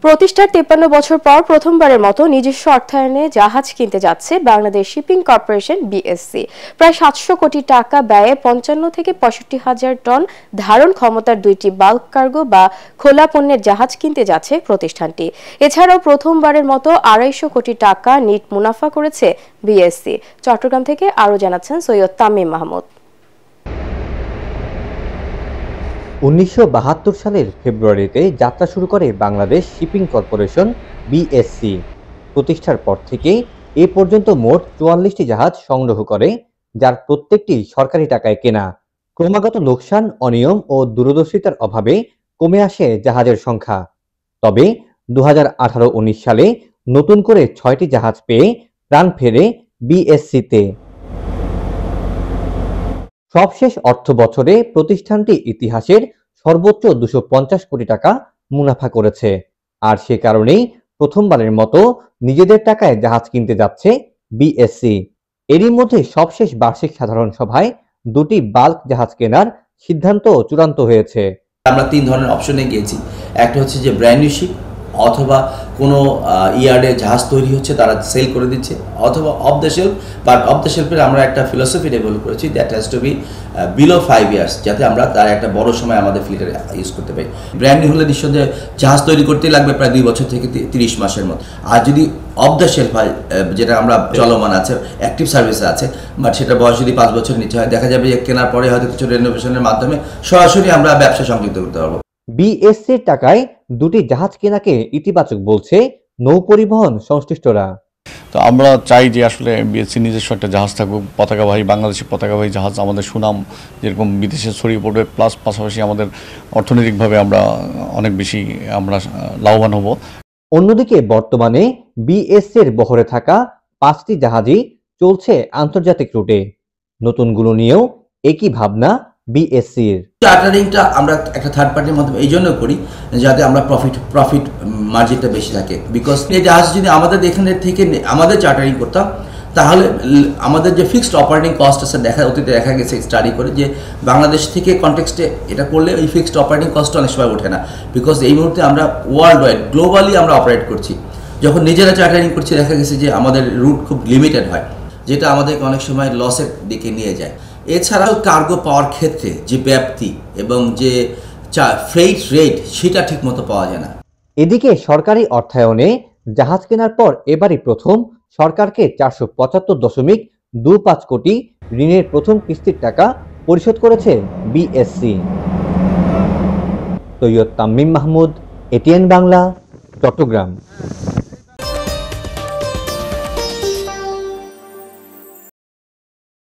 প্রতিষ্ঠার 53 বছর পর প্রথমবারের মতো নিজস্ব অর্থায়নে জাহাজ কিনতে যাচ্ছে বাংলাদেশ শিপিং কর্পোরেশন বিএসসি। প্রায় 700 কোটি টাকা ব্যয়ে 55 থেকে 65 হাজার টন ধারণ ক্ষমতার 2টি বাল্ক কার্গো বা খোলা পণ্যের জাহাজ কিনতে যাচ্ছে প্রতিষ্ঠানটি। এছাড়াও প্রথমবারের মতো 250 কোটি টাকা নিট মুনাফা করেছে বিএসসি। চট্টগ্রাম থেকে আরও জানাচ্ছেন সৈয়দ তামিম মাহমুদ। 1972 সালের ফেব্রুয়ারিতে যাত্রা শুরু করে বাংলাদেশ শিপিং কর্পোরেশন বিএসসি। প্রতিষ্ঠার পর থেকে এ পর্যন্ত মোট 44টি জাহাজ সংগ্রহ করে, যার প্রত্যেকটি সরকারি টাকায় কেনা। ক্রমাগত লোকসান, অনিয়ম ও দূরদর্শিতার অভাবে কমে আসে জাহাজের সংখ্যা। তবে 2018-19 সালে নতুন করে 6টি জাহাজ পেয়ে প্রাণ ফেরে বিএসসিতে। সবশেষ অর্থ বছরে প্রতিষ্ঠানটি ইতিহাসের সর্বোচ্চ 250 কোটি টাকা মুনাফা করেছে। আর সে কারণেই প্রথমবারের মতো নিজেদের টাকায় জাহাজ কিনতে যাচ্ছে বিএসসি। এরই মধ্যে সবশেষ বার্ষিক সাধারণ সভায় 2টি বাল্ক জাহাজ কেনার সিদ্ধান্ত চূড়ান্ত হয়েছে। আমরা 3 ধরনের অপশনে গিয়েছি। একটা হচ্ছে যে ব্র্যান্ড নিউ শিপ, অথবা কোনো ইয়ার্ডে জাহাজ তৈরি হচ্ছে তারা সেল করে দিচ্ছে, অথবা off the shelf. But off the শেলফের আমরা একটা ফিলোসফি ডেভেলপ করেছি, that has to be below 5 years, যাতে আমরা তার একটা বড় সময় আমাদের ফ্লিটে ইউজ করতে পারি। ব্র্যান্ড নিউ হলে নিঃসন্দেহে জাহাজ তৈরি করতে লাগবে প্রায় 2 বছর থেকে 30 মাসের মতো। আর যদি অফ দ্য শেলফ হয়, যেটা আমরা চলমান আছে, অ্যাক্টিভ সার্ভিসে আছে, বাট সেটা বয়স যদি 5 বছর নিচে হয়, দেখা যাবে যে কেনার পরে হয়তো কিছু রেনোভেশনের মাধ্যমে সরাসরি আমরা ব্যবসা সংযুক্ত করতে পারবো। বিএসসির টাকায় 2টি জাহাজ কেনাকে ইতিবাচক বলছে নৌ পরিবহন সংশ্লিষ্টরা। তো আমরা চাই যে আসলে বিএসসি নিজস্ব একটা জাহাজ থাকুক, পতাকাবাহী, বাংলাদেশের পতাকাবাহী জাহাজ। আমাদের সুনাম যেরকম বিদেশে ছড়িয়ে পড়বে, প্লাস পাশাপাশি আমাদের অর্থনৈতিকভাবে আমরা অনেক বেশি লাভবান হব। অন্যদিকে বর্তমানে বিএসসির বহরে থাকা 5টি জাহাজই চলছে আন্তর্জাতিক রুটে। নতুনগুলো নিয়েও একই ভাবনা বিএসসির। চার্টারিংটা আমরা একটা থার্ড পার্টির মাধ্যমে এই জন্য করি যাতে আমরা প্রফিট মার্জিনটা বেশি থাকে। বিকজ এই জাহাজ যদি আমাদের এখানে থেকে আমাদের চার্টারিং করতাম, তাহলে আমাদের যে ফিক্সড অপারেটিং কস্ট আছে, অতীতে দেখা গেছে স্টাডি করে যে বাংলাদেশ থেকে কনটেক্সটে এটা করলে ওই ফিক্সড অপারেটিং কস্ট অনেক সময় ওঠে না। বিকজ এই মুহূর্তে আমরা ওয়ার্ল্ড ওয়াইড গ্লোবালি আমরা অপারেট করছি। যখন নিজেরা চার্টারিং করছি, দেখা গেছে যে আমাদের রুট খুব লিমিটেড হয়, যেটা আমাদেরকে অনেক সময় লসের দিকে নিয়ে যায়। এছাড়াও কার্গো পাওয়ার ক্ষেত্রে যে ব্যাপ্তি এবং যে ফ্রেইট রেট, সেটা ঠিকমতো পাওয়া যায় না। এদিকে সরকারি অর্থায়নে জাহাজ কেনার পর এবারই প্রথম সরকারকে 475.25 কোটি ঋণের প্রথম কিস্তির টাকা পরিশোধ করেছে বিএসসি। সৈয়দ তামিম মাহমুদ, এটিএন বাংলা, চট্টগ্রাম।